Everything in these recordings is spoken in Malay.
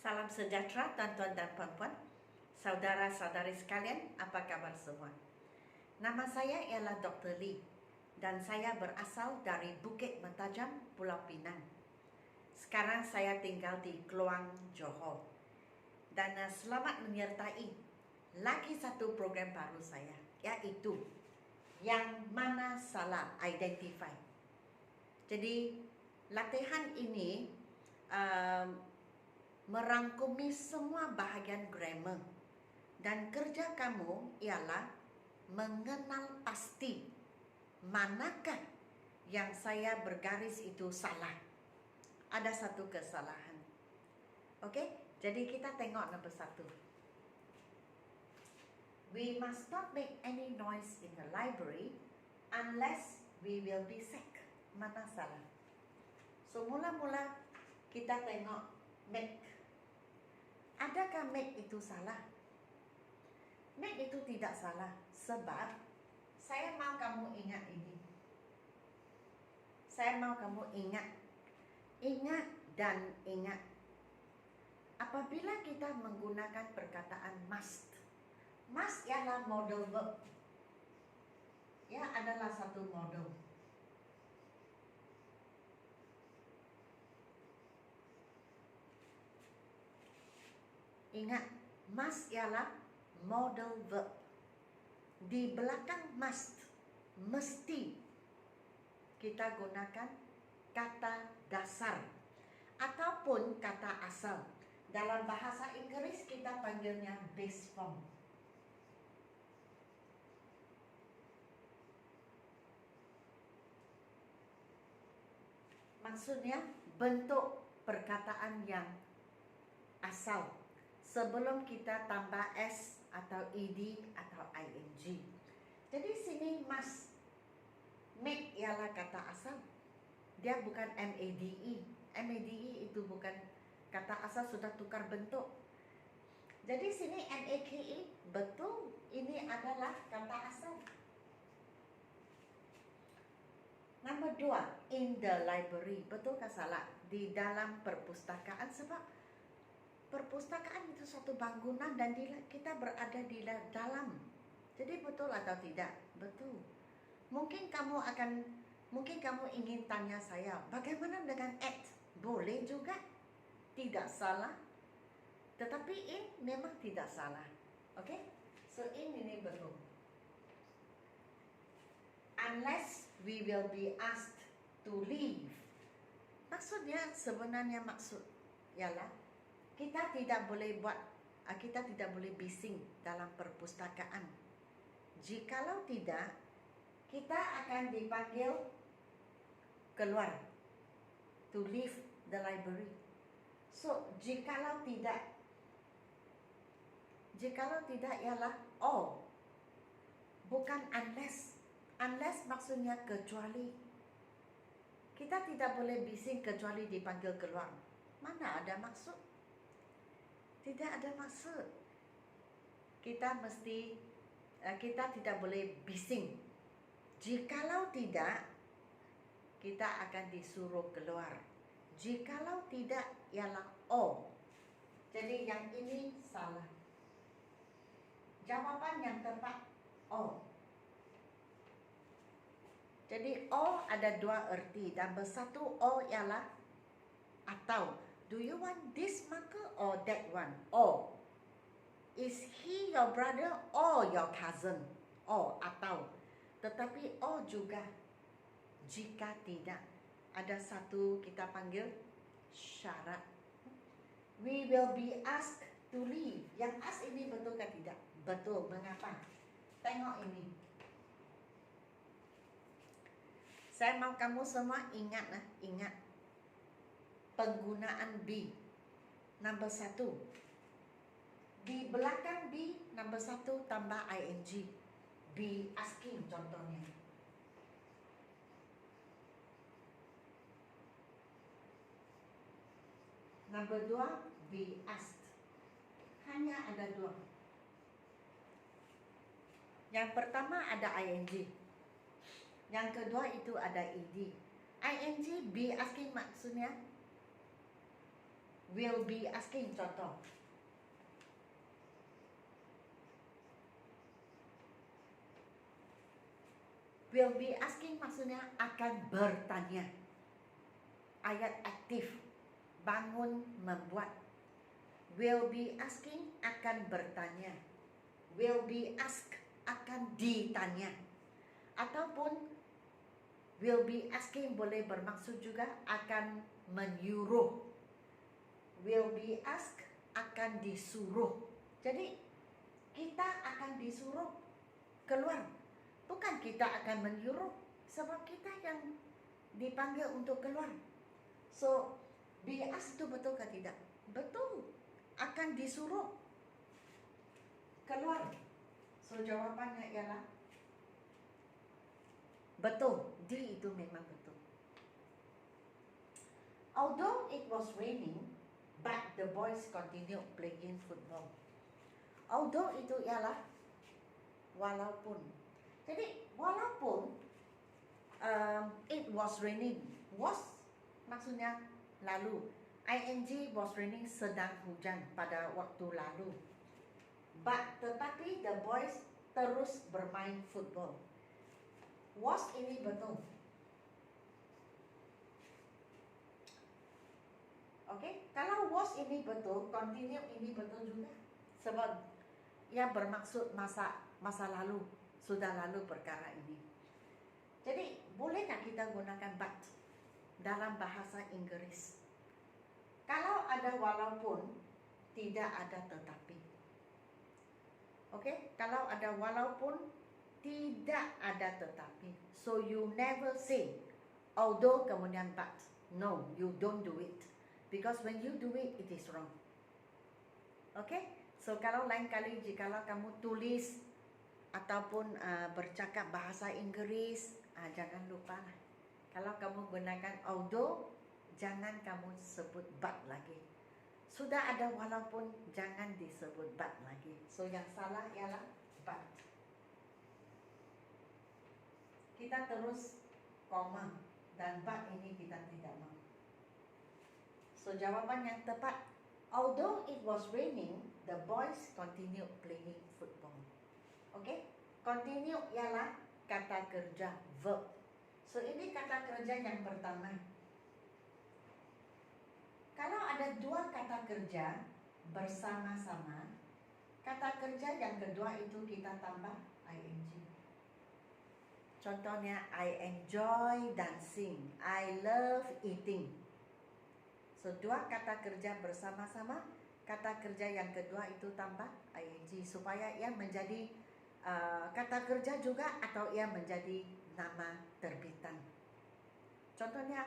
Salam sejahtera tuan-tuan dan puan-puan, saudara-saudari sekalian, apa kabar semua? Nama saya ialah Dr. Lee dan saya berasal dari Bukit Mentajam, Pulau Pinang. Sekarang saya tinggal di Kluang, Johor. Dan selamat menyertai lagi satu program baru saya, yaitu Yang Mana Salah Identify. Jadi latihan ini merangkumi semua bahagian grammar, dan kerja kamu ialah mengenal pasti manakah yang saya bergaris itu salah. Ada satu kesalahan. Okey, jadi kita tengok nombor 1. We must not make any noise in the library unless we will be sick. Mana salah? So mula-mula kita tengok make. Adakah make itu salah? Make itu tidak salah sebab saya mau kamu ingat ini. Saya mau kamu ingat dan ingat. Apabila kita menggunakan perkataan must ialah modal verb. Ya, adalah satu modal. Ingat, must ialah modal verb. Di belakang must, mesti, kita gunakan kata dasar ataupun kata asal. Dalam bahasa Inggris kita panggilnya base form. Maksudnya bentuk perkataan yang asal sebelum kita tambah S atau ED atau ING. Jadi sini must, make ialah kata asal. Dia bukan MADE. MADE itu bukan kata asal, sudah tukar bentuk. Jadi sini MAKE, betul, ini adalah kata asal. Nombor 2, in the library. Betul ke salah? Di dalam perpustakaan, sebab perpustakaan itu satu bangunan dan kita berada di dalam. Jadi betul atau tidak? Betul. Mungkin kamu ingin tanya saya, bagaimana dengan at? Boleh juga, tidak salah. Tetapi in memang tidak salah. Okay? So in ini betul. Unless we will be asked to leave. Maksudnya, sebenarnya maksud ialah kita tidak boleh bising dalam perpustakaan. Jikalau tidak, kita akan dipanggil keluar, to leave the library. So, jikalau tidak ialah all, bukan unless. Unless maksudnya kecuali. Kita tidak boleh bising kecuali dipanggil keluar. Mana ada maksud? Tidak ada maksud. Kita tidak boleh bising. Jikalau tidak, kita akan disuruh keluar. Jikalau tidak ialah all. Jadi yang ini salah. Jawapan yang tepat all. Jadi all ada dua erti. Nombor 1, all ialah atau. Do you want this marker or that one? Or. Is he your brother or your cousin? Or atau. Tetapi or juga jika tidak. Ada satu kita panggil syarat. We will be asked to leave. Yang ask ini betul ke tidak? Betul. Mengapa? Tengok ini. Saya mau kamu semua ingat penggunaan be. Nombor 1. Di belakang be, nombor 1 tambah ing. Be asking contohnya. Nombor 2, be asked. Hanya ada 2. Yang pertama ada ing. Yang kedua itu ada ed. ing, be asking maksudnya will be asking, contoh. Will be asking maksudnya akan bertanya. Ayat aktif, bangun membuat. Will be asking akan bertanya. Will be asked akan ditanya. Ataupun will be asking boleh bermaksud juga akan menyuruh. Will be asked akan disuruh. Jadi kita akan disuruh keluar. Bukan kita akan menyuruh, sebab kita yang dipanggil untuk keluar. So, be asked itu betul ke tidak? Betul. Akan disuruh keluar. So, jawapannya ialah betul. D itu memang betul. Although it was raining, but the boys continued playing football. Although itu ialah walaupun. Jadi, walaupun it was raining. Was maksudnya lalu. ing was raining, sedang hujan pada waktu lalu. But tetapi the boys terus bermain football. Was ini betul. Okay? Kalau was ini betul, continue ini betul juga. Sebab ia bermaksud masa lalu, sudah lalu perkara ini. Jadi, bolehkah kita gunakan but dalam bahasa Inggris? Kalau ada walaupun, tidak ada tetapi. Okay? Kalau ada walaupun, tidak ada tetapi. So, you never say, although kemudian but. No, you don't do it. Because when you do it, it is wrong. Okay? So, kalau lain kali jikalau kamu tulis ataupun bercakap bahasa Inggris, jangan lupa lah. Kalau kamu gunakan although, jangan kamu sebut but lagi. Sudah ada walaupun, jangan disebut but lagi. So, yang salah ialah but. Kita terus koma dan but ini kita tidak mau. So, jawaban yang tepat, although it was raining, the boys continued playing football. Okay? Continue ialah kata kerja, verb. So, ini kata kerja yang pertama. Kalau ada dua kata kerja bersama-sama, kata kerja yang kedua itu kita tambah ing. Contohnya, I enjoy dancing, I love eating. So, dua kata kerja bersama-sama, kata kerja yang kedua itu tambah ing supaya ia menjadi kata kerja juga atau ia menjadi nama terbitan. Contohnya,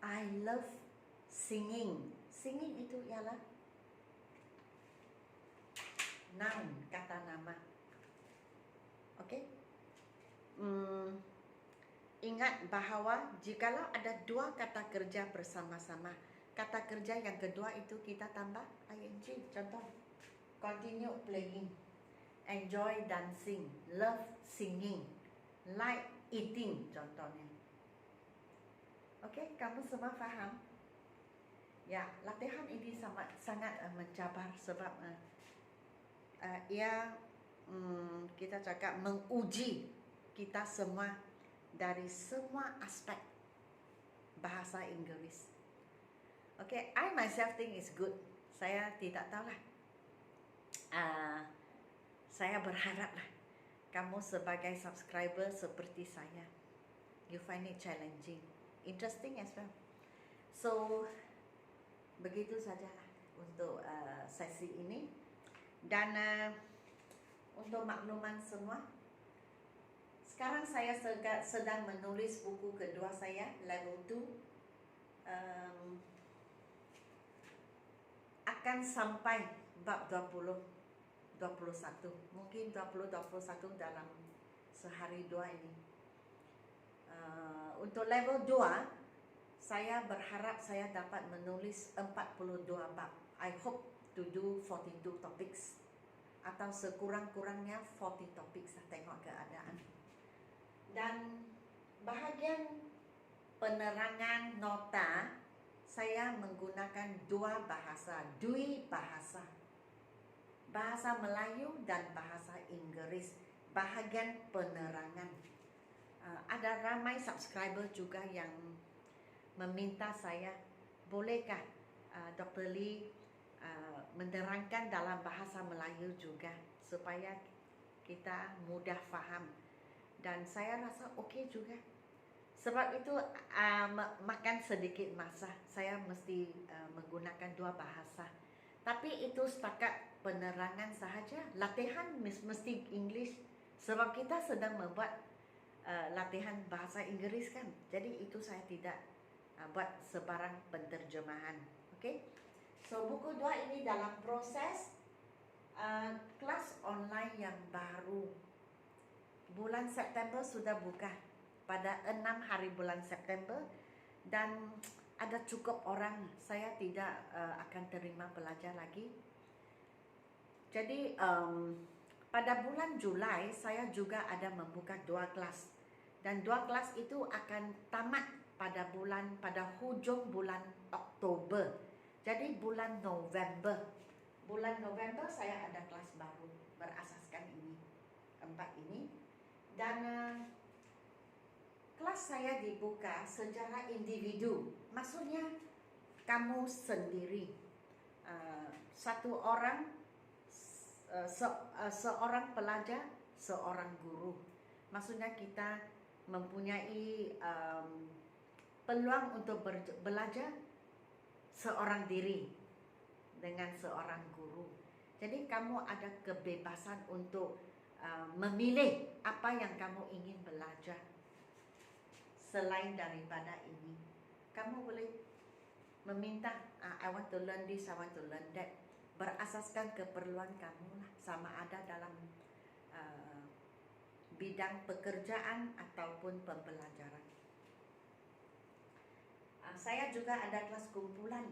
I love singing. Singing itu ialah noun, kata nama. Okey? Ingat bahawa jikalau ada dua kata kerja bersama-sama, kata kerja yang kedua itu kita tambah ing. Contoh, continue playing, enjoy dancing, love singing, like eating contohnya. Okey, kamu semua faham? Ya, latihan ini sangat mencabar sebab ia kita cakap menguji kita semua dari semua aspek bahasa Inggris. Okay, I myself think is good. Saya tidak tahulah. Saya berharaplah kamu sebagai subscriber seperti saya, you find it challenging, interesting as well. So, begitu sajalah untuk sesi ini. Dan untuk makluman semua, sekarang saya sedang menulis buku kedua saya, level 2. Akan sampai bab 20, 21. Mungkin 20, 21 dalam sehari dua ini. Untuk level 2, saya berharap saya dapat menulis 42 bab. I hope to do 42 topics. Atau sekurang-kurangnya 40 topics, tengok keadaan. Dan bahagian penerangan nota saya menggunakan dua bahasa, bahasa. Bahasa Melayu dan bahasa Inggris, bahagian penerangan. Ada ramai subscriber juga yang meminta saya, bolehkah Dr. Lee menerangkan dalam bahasa Melayu juga supaya kita mudah faham. Dan saya rasa okey juga. Sebab itu makan sedikit masa, saya mesti menggunakan dua bahasa. Tapi itu setakat penerangan sahaja. Latihan mesti English. Sebab kita sedang membuat latihan bahasa Inggris kan. Jadi itu saya tidak buat sebarang penterjemahan. Okay? So buku 2 ini dalam proses kelas online yang baru. Bulan September sudah buka pada 6 hari bulan September dan ada cukup orang. Saya tidak akan terima pelajar lagi. Jadi pada bulan Julai saya juga ada membuka 2 kelas. Dan 2 kelas itu akan tamat pada hujung bulan Oktober. Jadi bulan November saya ada kelas baru berasaskan ini 4 ini. Dan kelas saya dibuka secara individu. Maksudnya kamu sendiri, satu orang, seorang pelajar, seorang guru. Maksudnya kita mempunyai peluang untuk belajar seorang diri dengan seorang guru. Jadi kamu ada kebebasan untuk memilih apa yang kamu ingin belajar. Selain daripada ini, kamu boleh meminta, I want to learn this, I want to learn that. Berasaskan keperluan kamu lah, sama ada dalam bidang pekerjaan ataupun pembelajaran. Saya juga ada kelas kumpulan.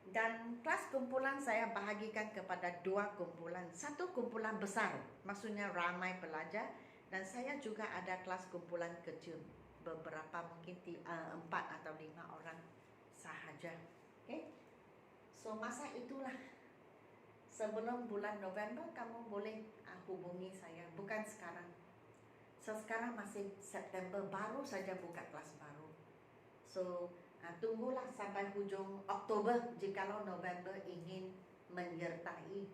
Dan kelas kumpulan saya bahagikan kepada 2 kumpulan. Satu kumpulan besar, maksudnya ramai pelajar. Dan saya juga ada kelas kumpulan kecil. Beberapa mungkin 4 atau 5 orang sahaja. Okay? So masa itulah. Sebelum bulan November kamu boleh hubungi saya. Bukan sekarang. So sekarang masih September, baru saja buka kelas baru. So tunggulah sampai hujung Oktober jikalau November ingin menyertai.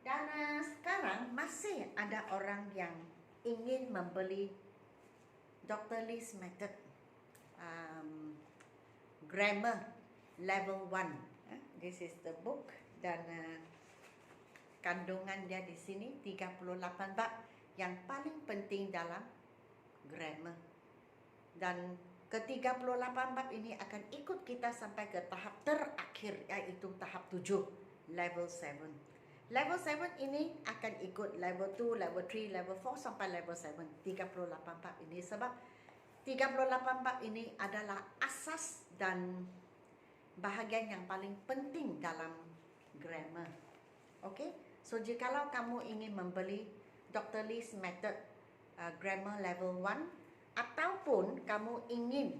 Dan sekarang masih ada orang yang ingin membeli Dr. Lee's Method Grammar Level 1. This is the book. Dan kandungan dia di sini 38 bab yang paling penting dalam grammar. Dan ke-38 bab ini akan ikut kita sampai ke tahap terakhir, yaitu tahap 7, level 7. Level 7 ini akan ikut level 2, level 3, level 4 sampai level 7. 38 bab ini sebab 38 bab ini adalah asas dan bahagian yang paling penting dalam grammar. Okay? So jikalau kamu ingin membeli Dr. Lee's Method Grammar Level 1 ataupun kamu ingin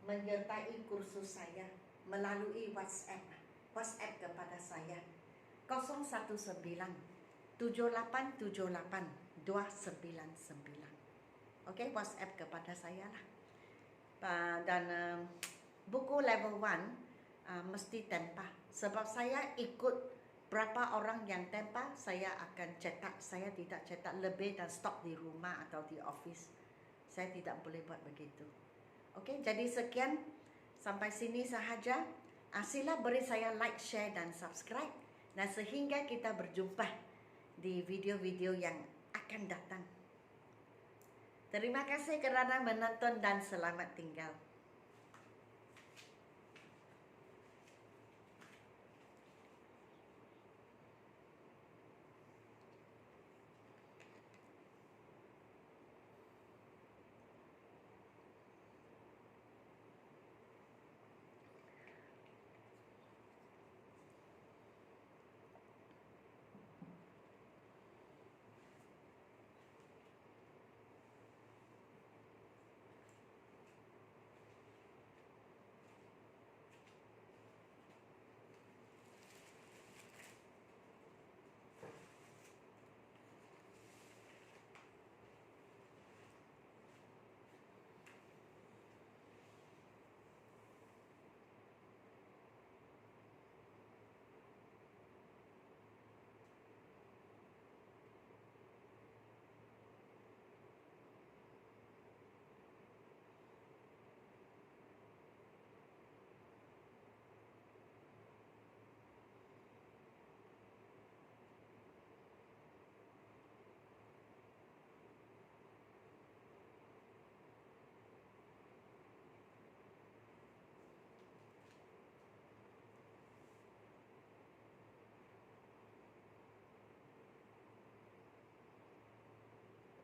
menyertai kursus saya melalui WhatsApp kepada saya 019 7878 299. Okey, WhatsApp kepada saya lah. Dan buku level 1 mesti tempah. Sebab saya ikut berapa orang yang tempah, saya akan cetak. Saya tidak cetak lebih dan stok di rumah atau di office. Saya tidak boleh buat begitu. Okey, jadi sekian. Sampai sini sahaja. Sila beri saya like, share dan subscribe. Dan sehingga kita berjumpa di video-video yang akan datang. Terima kasih kerana menonton dan selamat tinggal.